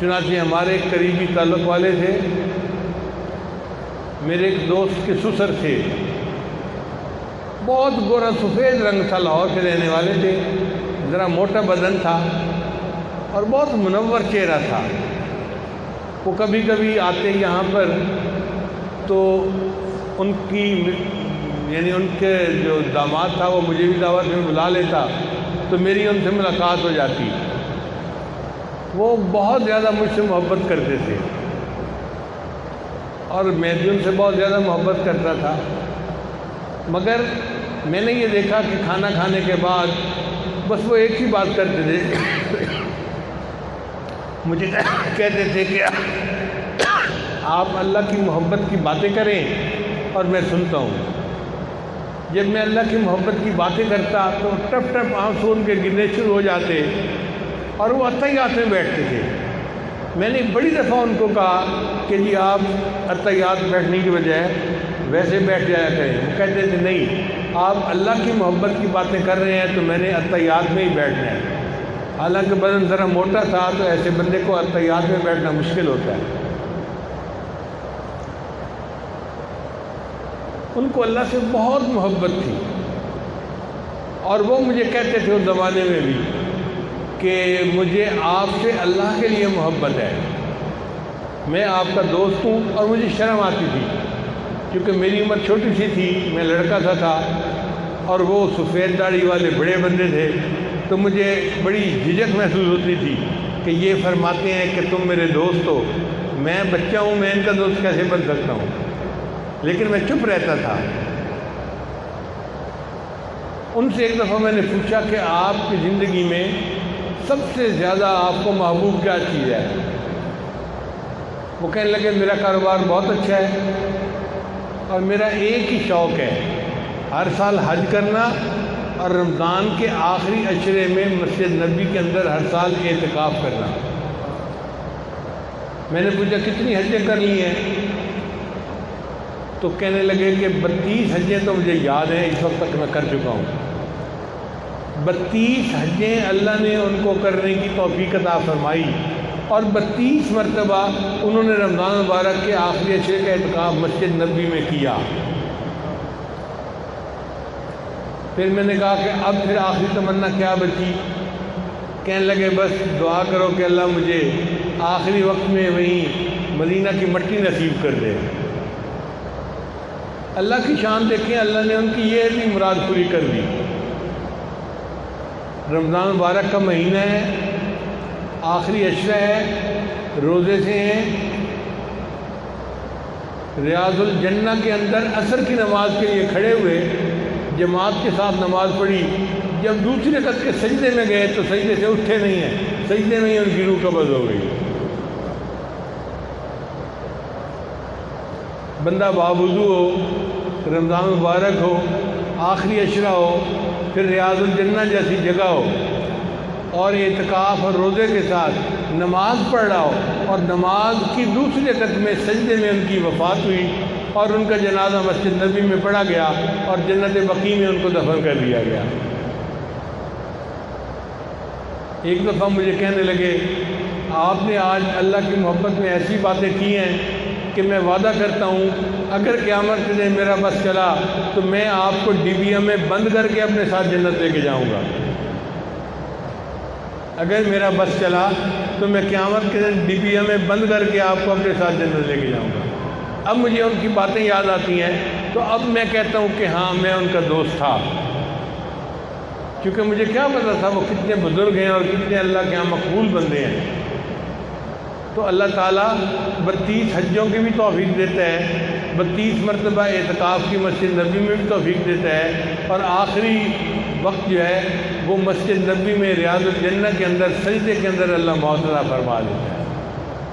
چنانچہ ہمارے ایک قریبی تعلق والے تھے، میرے ایک دوست کے سسر تھے، بہت گورا سفید رنگ تھا، لاہور کے رہنے والے تھے، ذرا موٹا بدن تھا اور بہت منور چہرہ تھا۔ وہ کبھی کبھی آتے یہاں پر تو ان کے جو داماد تھا وہ مجھے بھی دعوت میں بلا لیتا تو میری ان سے ملاقات ہو جاتی۔ وہ بہت زیادہ مجھ سے محبت کرتے تھے اور میں بھی ان سے بہت زیادہ محبت کرتا تھا، مگر میں نے یہ دیکھا کہ کھانا کھانے کے بعد بس وہ ایک ہی بات کرتے تھے، مجھے کہتے تھے کہ آپ اللہ کی محبت کی باتیں کریں اور میں سنتا ہوں۔ جب میں اللہ کی محبت کی باتیں کرتا تو ٹپ ٹپ آنسو ان کے گرنے شروع ہو جاتے اور وہ عطیات میں بیٹھتے تھے۔ میں نے بڑی دفعہ ان کو کہا کہ جی آپ عطیات بیٹھنے کی بجائے ویسے بیٹھ جایا کریں۔ وہ کہتے تھے نہیں، آپ اللہ کی محبت کی باتیں کر رہے ہیں تو میں نے عطیات میں ہی بیٹھنا ہے۔ حالانکہ بدن ذرا موٹا تھا تو ایسے بندے کو عطیات میں بیٹھنا مشکل ہوتا ہے۔ ان کو اللہ سے بہت محبت تھی اور وہ مجھے کہتے تھے اس زمانے میں بھی کہ مجھے آپ سے اللہ کے لیے محبت ہے، میں آپ کا دوست ہوں۔ اور مجھے شرم آتی تھی کیونکہ میری عمر چھوٹی سی تھی، میں لڑکا سا تھا اور وہ سفید داڑھی والے بڑے بندے تھے، تو مجھے بڑی جھجک محسوس ہوتی تھی کہ یہ فرماتے ہیں کہ تم میرے دوست ہو، میں بچہ ہوں، میں ان کا دوست کیسے بن سکتا ہوں؟ لیکن میں چپ رہتا تھا۔ ان سے ایک دفعہ میں نے پوچھا کہ آپ کی زندگی میں سب سے زیادہ آپ کو محبوب کیا چیز ہے؟ وہ کہنے لگے میرا کاروبار بہت اچھا ہے اور میرا ایک ہی شوق ہے، ہر سال حج کرنا اور رمضان کے آخری عشرے میں مسجد نبی کے اندر ہر سال اعتکاف کرنا۔ میں نے پوچھا کتنی حجیں کر لی ہیں؟ تو کہنے لگے کہ 32 حجیں تو مجھے یاد ہیں، اس وقت تک میں کر چکا ہوں۔ 32 حجیں اللہ نے ان کو کرنے کی توفیق عطا فرمائی اور 32 مرتبہ انہوں نے رمضان مبارک کے آخری عشرے کا اعتکاف مسجد نبی میں کیا۔ پھر میں نے کہا کہ اب پھر آخری تمنا کیا بچی؟ کہنے لگے بس دعا کرو کہ اللہ مجھے آخری وقت میں وہیں مدینہ کی مٹی نصیب کر دے۔ اللہ کی شان دیکھیں، اللہ نے ان کی یہ بھی مراد پوری کر دی۔ رمضان مبارک کا مہینہ ہے، آخری عشرہ ہے، روزے سے ہیں، ریاض الجنہ کے اندر عصر کی نماز کے لیے کھڑے ہوئے، جماعت کے ساتھ نماز پڑھی۔ جب دوسری رکعت کے سجدے میں گئے تو سجدے سے اٹھے نہیں ہیں، سجدے میں ہی ان کی روح قبض ہو گئی۔ بندہ باوضو ہو، رمضان مبارک ہو، آخری عشرہ ہو، پھر ریاض الجنہ جیسی جگہ ہو اور اعتکاف اور روزے کے ساتھ نماز پڑھ رہا ہو اور نماز کی دوسری رکعت میں سجدے میں ان کی وفات ہوئی اور ان کا جنازہ مسجد نبی میں پڑھا گیا اور جنت بقیع میں ان کو دفن کر دیا گیا۔ ایک دفعہ مجھے کہنے لگے آپ نے آج اللہ کی محبت میں ایسی باتیں کی ہیں کہ میں وعدہ کرتا ہوں اگر قیامت کے دن میرا بس چلا تو میں آپ کو ڈبیا میں بند کر کے اپنے ساتھ جنت لے کے جاؤں گا۔ اگر میرا بس چلا تو میں قیامت کے دن ڈبیا میں بند کر کے آپ کو اپنے ساتھ جنت لے کے جاؤں گا۔ اب مجھے ان کی باتیں یاد آتی ہیں تو اب میں کہتا ہوں کہ ہاں میں ان کا دوست تھا، کیونکہ مجھے کیا پتا تھا وہ کتنے بزرگ ہیں اور کتنے اللہ کے یہاں مقبول بندے ہیں۔ تو اللہ تعالیٰ 32 حجوں کی بھی توفیق دیتا ہے، 32 مرتبہ اعتکاف کی مسجد نبی میں بھی توفیق دیتا ہے اور آخری وقت جو ہے وہ مسجد نبی میں ریاض الجنہ کے اندر سجدے کے اندر اللہ موت عطا فرما دیتا ہے۔